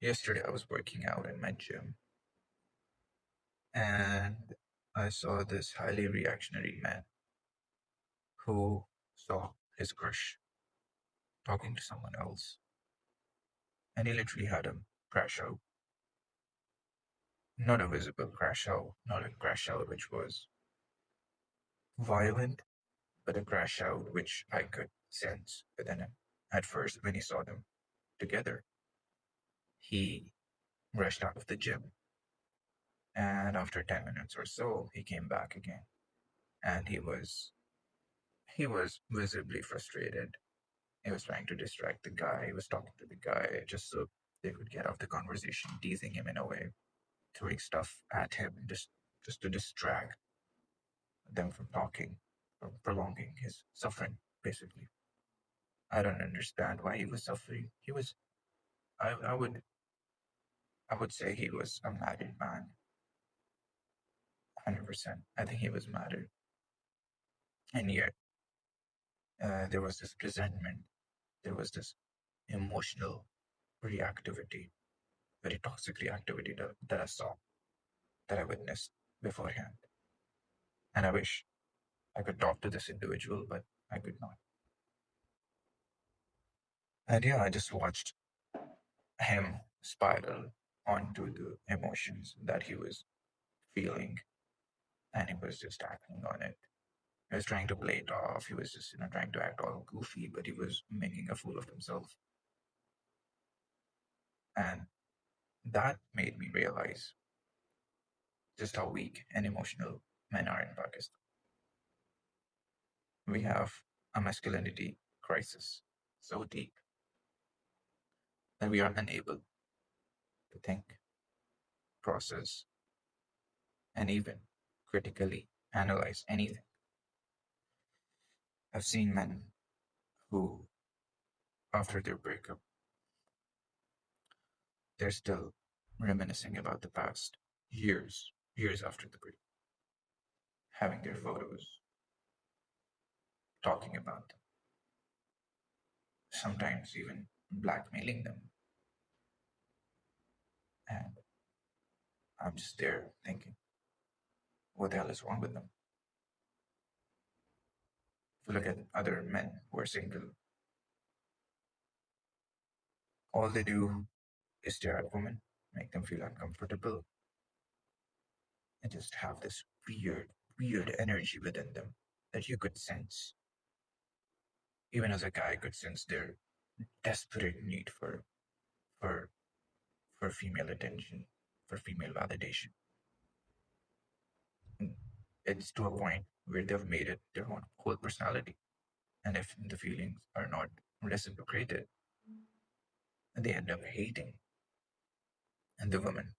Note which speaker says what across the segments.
Speaker 1: Yesterday I was working out in my gym and I saw this highly reactionary man who saw his crush talking to someone else. And he literally had a crash out. Not a visible crash out, not a crash out which was violent, but a crash out which I could sense within him. At first, when he saw them together, he rushed out of the gym. And after 10 minutes or so, he came back again. And he was visibly frustrated. He was trying to distract the guy. He was talking to the guy just so they could get off the conversation, teasing him in a way, throwing stuff at him just to distract them from talking, from prolonging his suffering, basically. I don't understand why he was suffering. I would say he was a married man, 100%. I think he was married. And yet, there was this resentment, there was this emotional reactivity, very toxic reactivity that I saw, that I witnessed beforehand. And I wish I could talk to this individual, but I could not. And yeah, I just watched him spiral onto the emotions that he was feeling, and he was just acting on it. He was trying to play it off. He was just, trying to act all goofy, but he was making a fool of himself. And that made me realize just how weak and emotional men are in Pakistan. We have a masculinity crisis so deep that we are unable to think, process, and even critically analyze anything. I've seen men who, after their breakup, they're still reminiscing about the past years after the break, having their photos, talking about them, sometimes even blackmailing them. And I'm just there thinking, what the hell is wrong with them? If you look at other men who are single, all they do is stare at women, make them feel uncomfortable, and just have this weird energy within them that you could sense. Even as a guy, I could sense their desperate need for for female attention, for female validation. And it's to a point where they've made it their own whole personality. And if the feelings are not reciprocated, they end up hating the woman.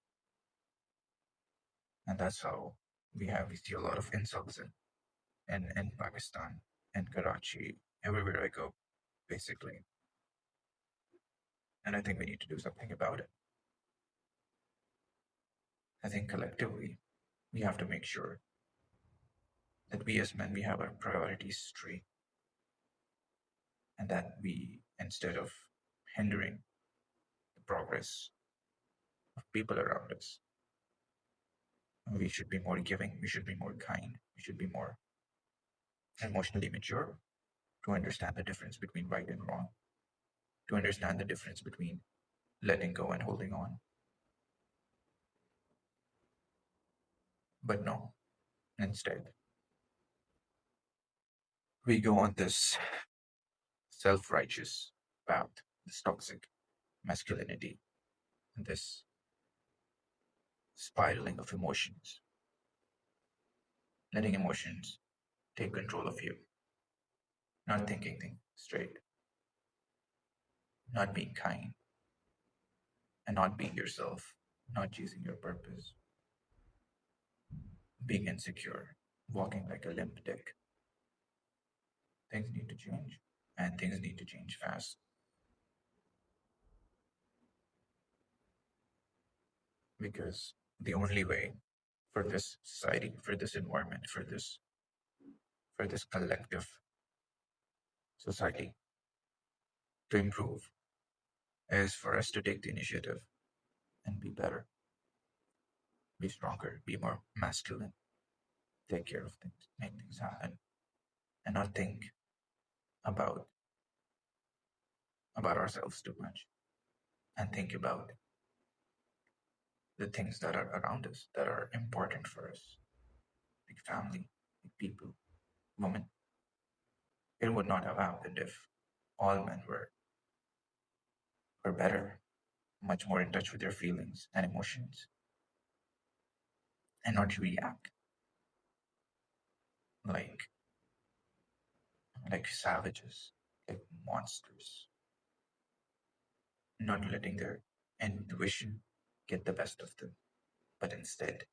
Speaker 1: And that's how we see a lot of insults in Pakistan and Karachi, everywhere I go, basically. And I think we need to do something about it. I think collectively we have to make sure that we as men we have our priorities straight, and that we, instead of hindering the progress of people around us, we should be more giving, we should be more kind, we should be more emotionally mature to understand the difference between right and wrong, to understand the difference between letting go and holding on. But no, instead, we go on this self righteous path, this toxic masculinity, and this spiraling of emotions, letting emotions take control of you, not thinking things straight, not being kind, and not being yourself, not choosing your purpose, being insecure, walking like a limp dick. Things need to change, and things need to change fast, because the only way for this society, for this environment, for this collective society to improve is for us to take the initiative, and be better, be stronger, be more masculine, take care of things, make things happen, and not think about ourselves too much, and think about the things that are around us that are important for us, like family, like people, women. It would not have happened if all men were better, much more in touch with their feelings and emotions, and not react like savages, like monsters, not letting their intuition get the best of them, but instead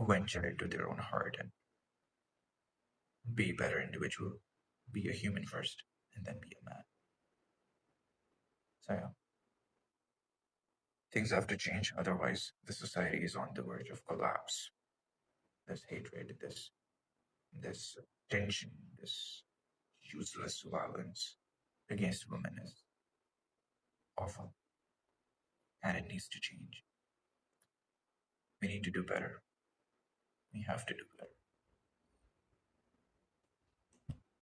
Speaker 1: venture into their own heart and be a better individual, be a human first, and then be a man. So yeah, things have to change, otherwise the society is on the verge of collapse. This hatred, this tension, this useless violence against women is awful, and it needs to change. We need to do better. We have to do better.